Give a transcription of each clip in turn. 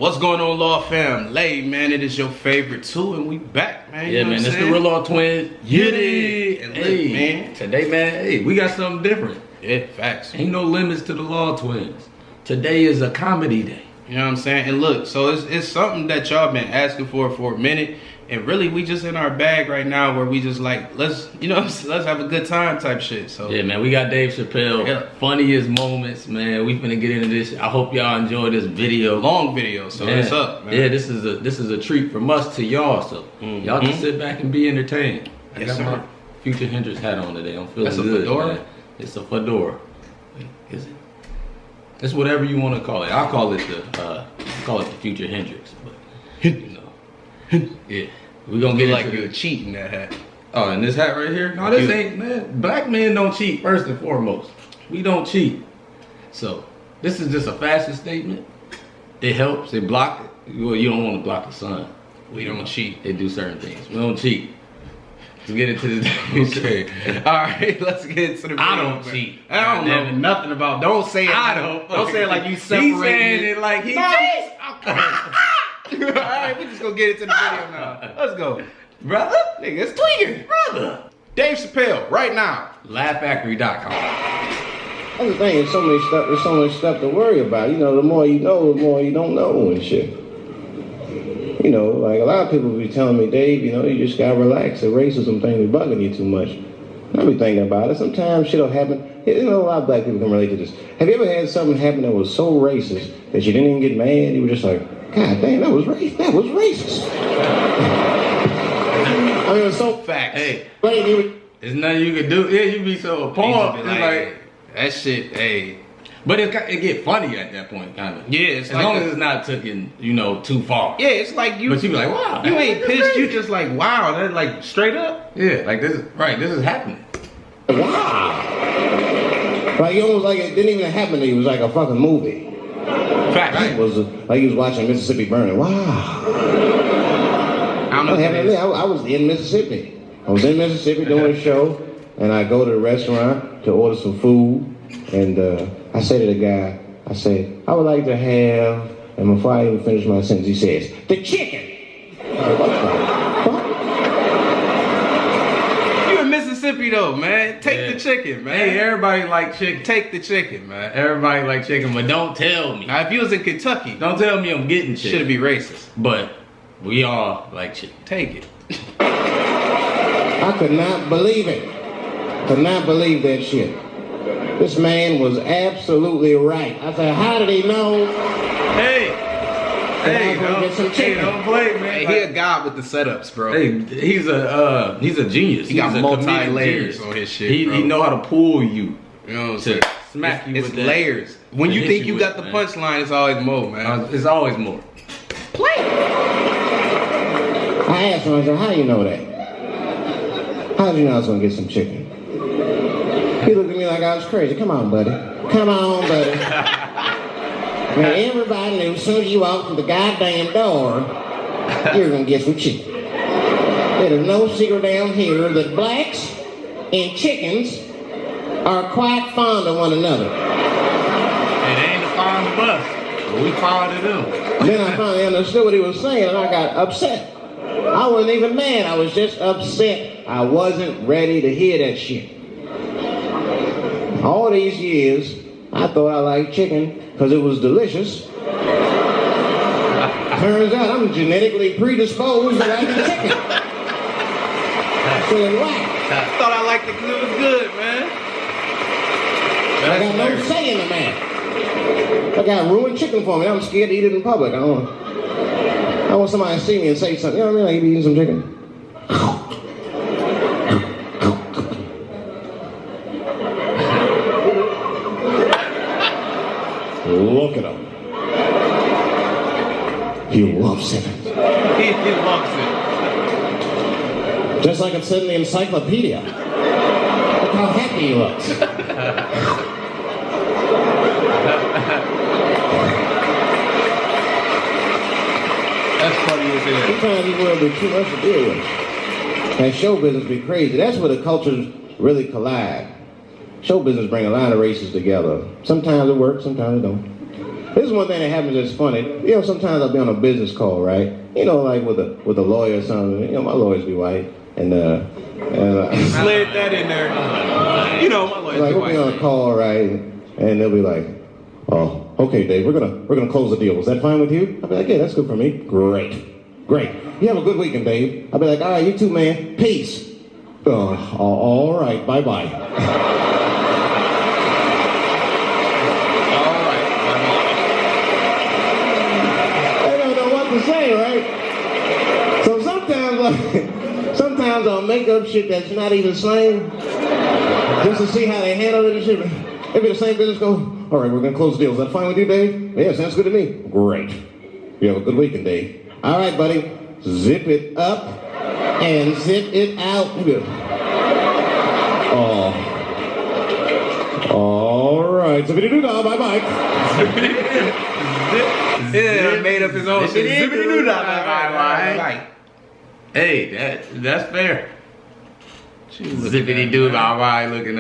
What's going on, Law Fam? Man, it is your favorite too, and we back, man. Yeah, man, it's the Real Law Twins. Yeah, and hey, look, man. Today, man, hey, we got something different. Yeah, facts. Ain't no limits to the Law Twins. Today is a comedy day. You know what I'm saying? And look, so it's something that y'all been asking for a minute, and really we just in our bag right now where we just like let's have a good time type shit. So yeah, man, we got Dave Chappelle, funniest moments, man. We finna get into this. I hope y'all enjoy this video, long video. So it's up, man. Yeah, this is a treat from us to y'all. So y'all just sit back and be entertained. I got my Future Hendrix hat on today. I'm feeling good. Fedora? Man. It's a fedora. Wait, is it? It's whatever you want to call it. I'll call it the Future Hendrix, but you know, yeah, we gonna get like into you're cheating that hat. Oh, and this hat right here? No, this ain't, man. Black men don't cheat, first and foremost. We don't cheat. So this is just a fashion statement. It helps. It blocks it. Well, you don't want to block the sun. We don't cheat. They do certain things. We don't cheat. Let's get into this. Okay. All right, let's get into the video. I don't cheat. I don't know nothing about. Don't say it. I don't. Don't say it like you separating. He's saying it like he cheats. All right, we just gonna get into the video now. Let's go, Brother. Nigga, it's tweaking. Brother. Dave Chappelle, right now. LaughFactory.com. That's the thing. There's so much stuff to worry about. You know, the more you know, the more you don't know and shit. You know, like a lot of people be telling me, Dave, you know, you just gotta relax. The racism thing is bugging you too much. I be thinking about it. Sometimes shit'll happen. You know, a lot of black people can relate to this. Have you ever had something happen that was so racist that you didn't even get mad? You were just like, God damn, that was racist. That was racist. I mean, it was so facts. Hey, there's nothing you can do. Yeah, you be so appalled. It's like that shit. Hey. But it get funny at that point, kind of. Yeah, it's as like long as it's not taken, you know, too far. Yeah, it's like you. But you be like, wow, you ain't pissed. You just like, wow, that like straight up. Yeah, like this. Right, this is happening. Wow. Like it almost like it didn't even happen to you. It was like a fucking movie. Fact. It was like he was watching Mississippi burning. Wow. I don't know. I was in Mississippi. I was in Mississippi doing a show, and I go to the restaurant to order some food, and I say to the guy, I say, I would like to have, and before I even finish my sentence, he says, the chicken. You in Mississippi though, man. Take the chicken, man. Hey, everybody like chicken. Take the chicken, man. Everybody like chicken, but don't tell me. Now, if you was in Kentucky, don't tell me I'm getting chicken. Should be racist. But we all like chicken. Take it. I could not believe it. Could not believe that shit. This man was absolutely right. I said, how did he know? Hey, don't play, man. Hey, he a god with the setups, bro. Hey, he's a genius. He got multi-layers on his shit, He know how to pull you. You know what I'm saying? Smack you with layers. When you think you got the punchline, it's always more, man. It's always more. Play. I asked him, I said, how do you know that? How did you know I was going to get some chicken? He looked at me like I was crazy. Come on, buddy. Come on, buddy. Man, everybody knew as soon as you walked through the goddamn door, you're going to get some chicken. There's no secret down here that blacks and chickens are quite fond of one another. It ain't fond of us, but we fond of them. Then I finally understood what he was saying, and I got upset. I wasn't even mad. I was just upset. I wasn't ready to hear that shit. All these years, I thought I liked chicken because it was delicious. Turns out I'm genetically predisposed to liking chicken. I said, wow. I thought I liked it because it was good, man. I got no say in the matter. That guy ruined chicken for me. I'm scared to eat it in public. I want somebody to see me and say something. You know what I mean? Like, you eating some chicken? Look at him. He loves it. He loves it. Just like it said in the encyclopedia. Look how happy he looks. That's funny as hell. Sometimes this world be too much to deal with. And show business be crazy. That's where the cultures really collide. Show business bring a lot of races together. Sometimes it works, sometimes it don't. This is one thing that happens that's funny. You know, sometimes I'll be on a business call, right? You know, like with a lawyer or something. You know, my lawyers be white, and slid that in there. You know, my lawyers like be we'll be on a call, right? And they'll be like, "Oh, okay, Dave, we're gonna close the deal. Is that fine with you?" I'll be like, "Yeah, that's good for me. Great. You have a good weekend, Dave." I'll be like, "All right, you too, man. Peace." All right, bye-bye. To say, right? So sometimes I'll make up shit that's not even slang, just to see how they handle it and shit. Maybe the same business go, "All right, we're gonna close the deal. Is that fine with you, Dave?" "Yeah, sounds good to me." "Great. You have a good weekend, Dave." "All right, buddy. Zip it up and zip it out." Oh. All right. Zippity-doo-dah. Bye-bye. Yeah, made up his own shit. Hey, that's fair. Zippity doo bye looking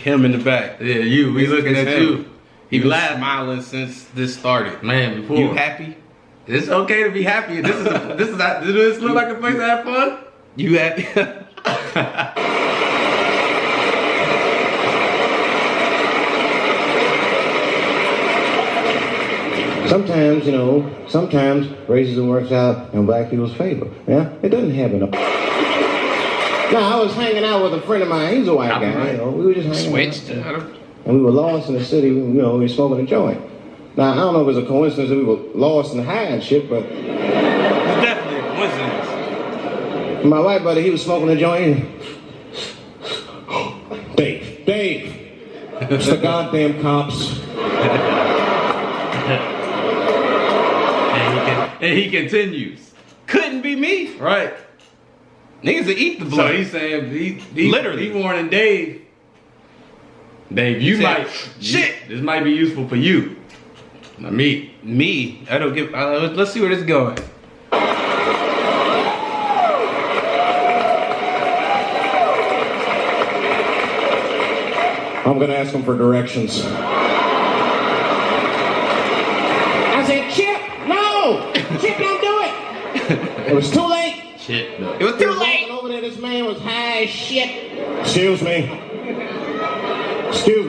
him in the back. Yeah, we looking at you. He been smiling since this started. Man, before. You happy? It's okay to be happy. Does this look like a place to have fun? You happy? Sometimes, you know, racism works out in black people's favor. Yeah, it doesn't happen. Now, I was hanging out with a friend of mine. He's a white guy. You know, we were just hanging out. And we were lost in the city. You know, we were smoking a joint. Now, I don't know if it was a coincidence that we were lost and high and shit, but it's definitely a coincidence. My white buddy, he was smoking a joint. Dave, it's the goddamn cops. And he continues. Couldn't be me. Right. Niggas will eat the blood. So he's saying, literally. He warning Dave. Dave, you might. Shit. This might be useful for you. Not me. Me? I don't give. Let's see where this is going. I'm gonna ask him for directions. I said, Chip, no! Chip, don't do it! It was too late. Shit, no. It was too late. Over there, this man was high as shit. Excuse me,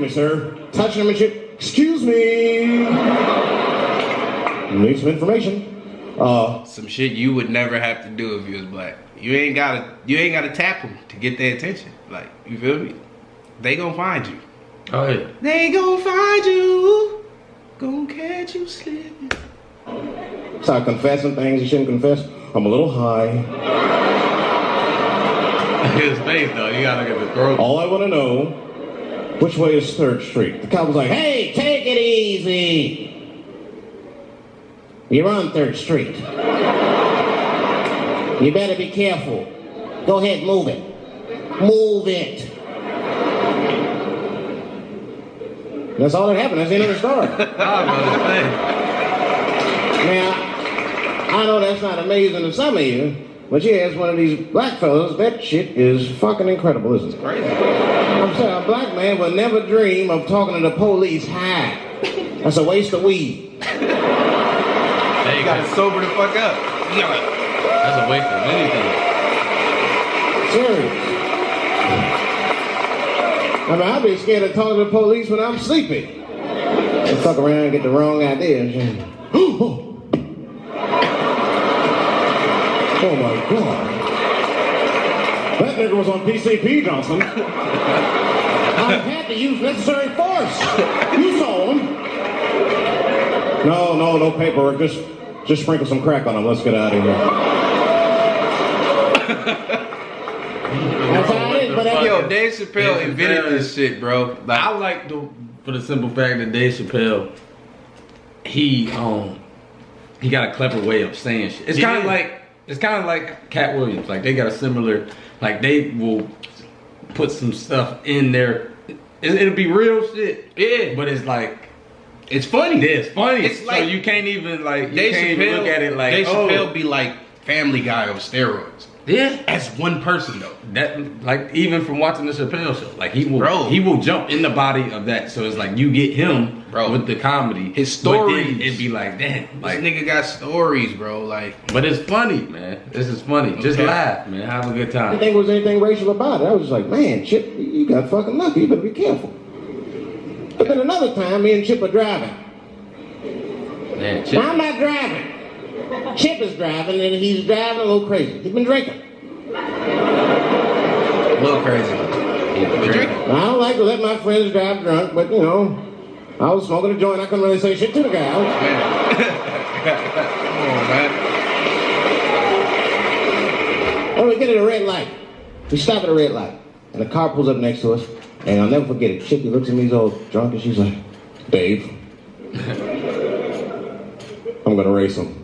sir. Touching him and shit. Excuse me. Need some information. Some shit you would never have to do if you was black. You ain't gotta tap them to get their attention. Like, you feel me? They gonna find you. Oh yeah. They gonna find you. Gonna catch you slipping. Start confessing things you shouldn't confess. I'm a little high. His face though, you gotta look at the throat. All I want to know, which way is 3rd Street? The cop was like, "Hey, take it easy. You're on 3rd Street. You better be careful. Go ahead, move it. Move it." That's all that happened. That's the end of the story. Now, I know that's not amazing to some of you, but yeah, as one of these black fellas, that shit is fucking incredible, isn't it? Crazy. I'm saying a black man would never dream of talking to the police high. That's a waste of weed. You gotta sober the fuck up. That's a waste of anything. Serious. I mean, I'd be scared of talking to the police when I'm sleepy. They fuck around and get the wrong idea and shit. Oh my God. That nigga was on PCP, Johnson. I had to use necessary force. You saw him. No paperwork. Just sprinkle some crack on him. Let's get out of here. That's how it is, but yo, Dave Chappelle invented this shit, bro. Like, I like for the simple fact that Dave Chappelle, he got a clever way of saying shit. It's kind of like Cat Williams. Like they got a similar, like they will put some stuff in there. It'll be real shit. Yeah, but it's like it's funny. Yeah, it's funny. It's like so you can't even like Dave Chappelle, look at it like Dave Chappelle be like Family Guy on steroids. Yeah. As one person though. That like even from watching the Chappelle show, like he will jump in the body of that. So it's like you get him with the comedy, his stories. It'd be like, damn, like this nigga got stories, bro. Like, but it's funny, man. This is funny. Okay. Just laugh, man. Have a good time. I didn't think there was anything racial about it. I was just like, man, Chip, you got fucking lucky. You better be careful. But then another time, me and Chip are driving. Man, Chip. Now I'm not driving. Chip is driving, and he's driving a little crazy. He's been drinking. A little crazy. He's been drinking. I don't like to let my friends drive drunk, but you know, I was smoking a joint. I couldn't really say shit to the guy. Come on, man. When we get at a red light, we stop at a red light, and the car pulls up next to us, and I'll never forget it. Chippy looks at me, he's all drunk, and she's like, Dave, I'm gonna race him.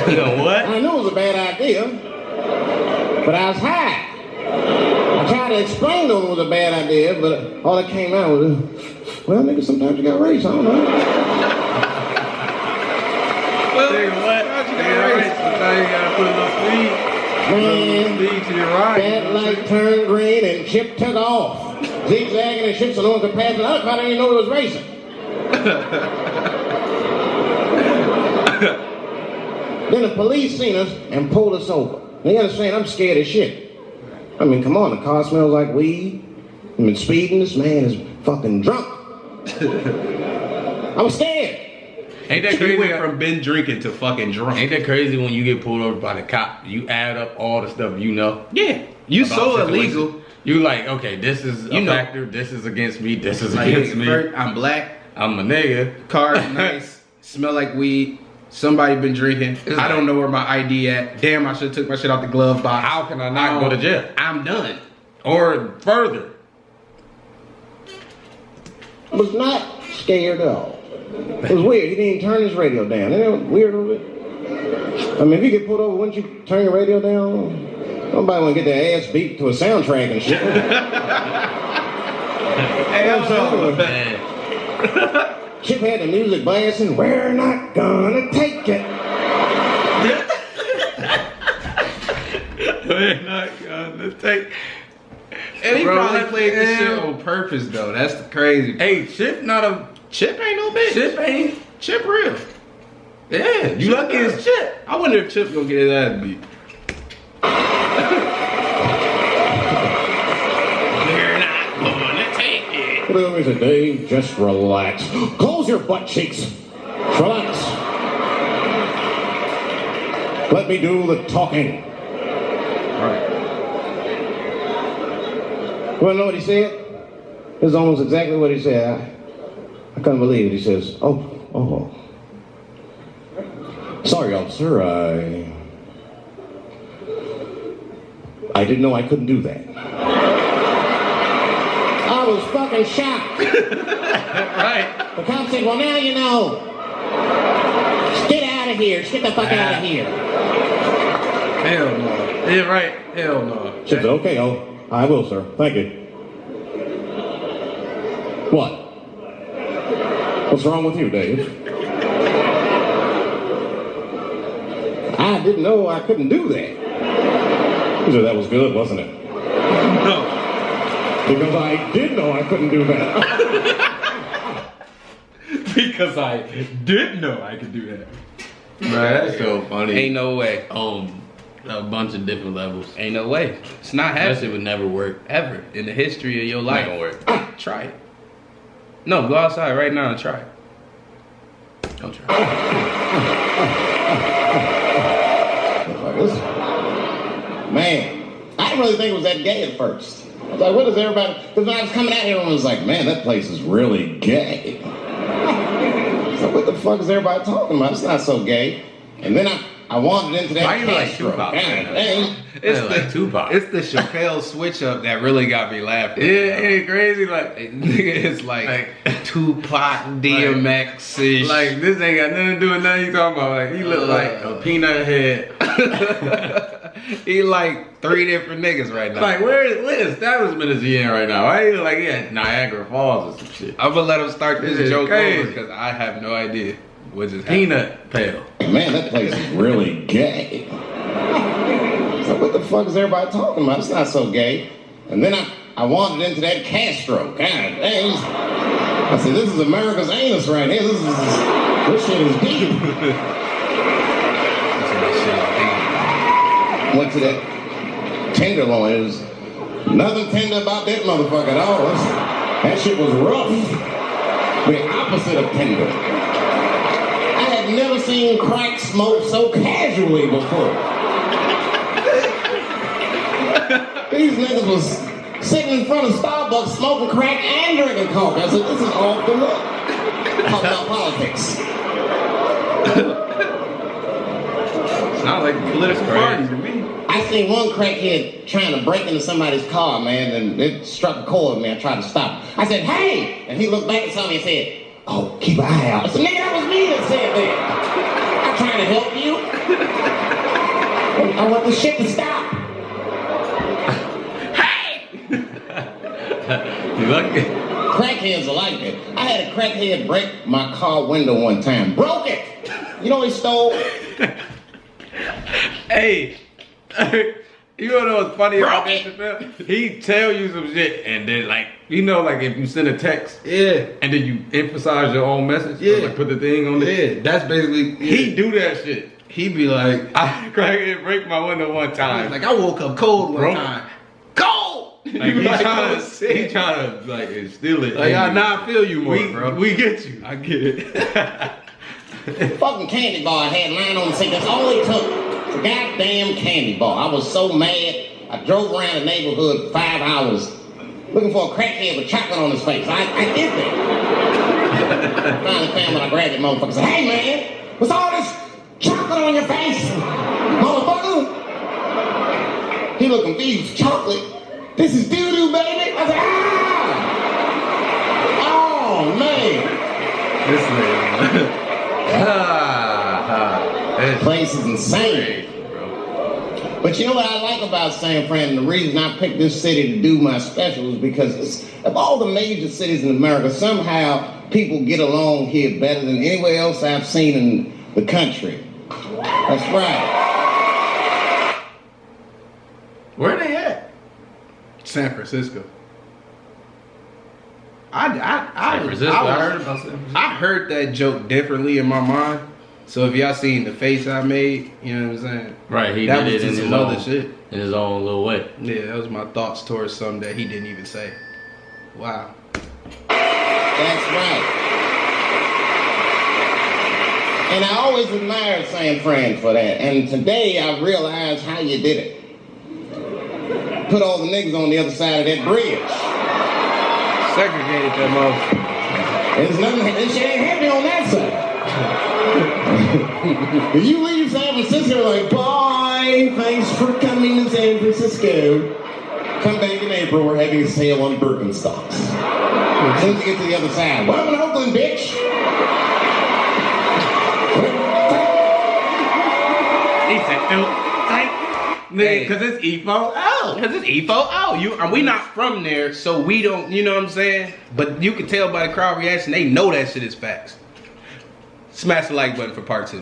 You know what? I knew it was a bad idea, but I was high. I tried to explain to him it was a bad idea, but all that came out was, well, nigga, sometimes you got race, I don't know. Well, tell you what, sometimes you gotta put a little speed. Man, speed to your right. that light turned green and Chip took off. Zigzagging and shit so no one could pass it. I didn't even know he was racing. Then the police seen us and pulled us over. Now you understand, I'm scared as shit. I mean, come on, the car smells like weed. I've been speeding, this man is fucking drunk. I'm scared. Ain't that crazy? You went from been drinking to fucking drunk. Ain't that crazy when you get pulled over by the cop? You add up all the stuff you know. Yeah. You so illegal. You like, okay, this is a factor, this is against me, this is like, against me. I'm black. I'm a nigga. Car's nice. Smell like weed. Somebody been drinking. I don't know where my ID at. Damn, I should have took my shit out the glove box. How can I not go to jail? I'm done. Or further. I was not scared at all. It was weird. He didn't even turn his radio down. Isn't that weird a little bit? I mean, if you get pulled over, wouldn't you turn your radio down? Nobody want to get their ass beat to a soundtrack and shit. Hell no, man. Chip had the music blasting. We're not gonna take it. We're not gonna take. And he probably played this shit on purpose though. That's the crazy part. Hey, Chip not a Chip ain't no bitch. Chip real. Yeah, you lucky as Chip. I wonder if Chip gonna get his ass beat. We're not gonna take it. What do you mean, Dave? Just relax. Close your butt cheeks. Relax. Let me do the talking. Right. You wanna know what he said? This is almost exactly what he said. I couldn't believe it. He says, oh. Sorry, officer, I didn't know I couldn't do that. I was fucking shocked. Right. The cop said, well, now you know. Just get out of here. Just get the fuck out of here. Hell no. Yeah, right. Hell no. She said, okay, I will, sir. Thank you. What? What's wrong with you, Dave? I didn't know I couldn't do that. He said, that was good, wasn't it? No. Because I did know I couldn't do that. Because I did know I could do that. Right, that's so funny. Ain't no way. A bunch of different levels. Ain't no way. It's not happening. That shit would never work. Ever. In the history of your life. Not gonna work. Try it. No, go outside right now and try it. Don't try. Man, I didn't really think it was that gay at first. I was like, what is everybody... Because when I was coming out here, I was like, man, that place is really gay. So what the fuck is everybody talking about? It's not so gay. And then I wandered into that. Why you like Tupac? It's like Tupac. It's the Chappelle switch up that really got me laughing. Yeah, ain't it crazy? Like, it's like Tupac, DMX, like this ain't got nothing to do with nothing you talking about. Like he look like a peanut head. He like 3 different niggas right now. Like what establishment is he in right now? Why he like he at Niagara Falls or some shit? I'm gonna let him start this joke crazy. over because I have no idea. What just happened? Peanut Pale. Man, that place is really gay. So what the fuck is everybody talking about? It's not so gay. And then I wandered into that Castro. God dang. I said, this is America's anus right here. This shit is deep. Went to that Tenderloin. It was nothing tender about that motherfucker at all. That shit was rough. The opposite of tender. I had never seen crack smoke so casually before. These niggas was sitting in front of Starbucks smoking crack and drinking coke. I said, this is off the look. Talk about politics. Sounds like a political party to me. I seen one crackhead trying to break into somebody's car, man, and it struck a chord with me. I tried to stop. I said, hey! And he looked back at somebody and said, oh, keep an eye out. I said, nigga, that was me that said that. I'm trying to help you. I want the shit to stop. Hey! You lucky? Crackheads are like that. I had a crackhead break my car window one time. Broke it! You know what he stole? Hey, you know what's funny about that, Chappelle? He tell you some shit and then like, you know, like if you send a text, yeah, and then you emphasize your own message, yeah, like put the thing on there. Yeah, that's basically, yeah. He do that shit. He be like, I crackhead break my window one time. Like I woke up cold one time. Cold! Like he trying to like instill it. Like I feel you more, bro. We get you. I get it. Fucking candy bar I had lying on the sink. That's all it took. A goddamn candy bar. I was so mad. I drove around the neighborhood for 5 hours looking for a crackhead with chocolate on his face. I did that. Finally found when I grabbed that motherfucker and said, hey man, what's all this chocolate on your face? Motherfucker? He looked confused. Chocolate? This is doo-doo, baby. I said, ah! Oh man. This man. This place is insane. But you know what I like about San Fran, and the reason I picked this city to do my special is because of all the major cities in America, somehow people get along here better than anywhere else I've seen in the country. That's right. Where they at? San Francisco. San Francisco. I heard about San Francisco. I heard that joke differently in my mind. So if y'all seen the face I made, you know what I'm saying? Right, he that did was it in some his other own shit. In his own little way. Yeah, that was my thoughts towards something that he didn't even say. Wow. That's right. And I always admired San Fran for that. And today I realized how you did it. Put all the niggas on the other side of that bridge. Segregated that motherfucker. There's nothing, this shit ain't happening on that side. If you leave San Francisco like, bye, thanks for coming to San Francisco. Come back in April, we're having a sale on Birkenstocks. As soon as you get to the other side, well, I'm in Oakland, bitch. He said, because it's E4O. Because it's E4O. We not from there, so we don't, you know what I'm saying? But you can tell by the crowd reaction, they know that shit is facts. Smash the like button for part 2.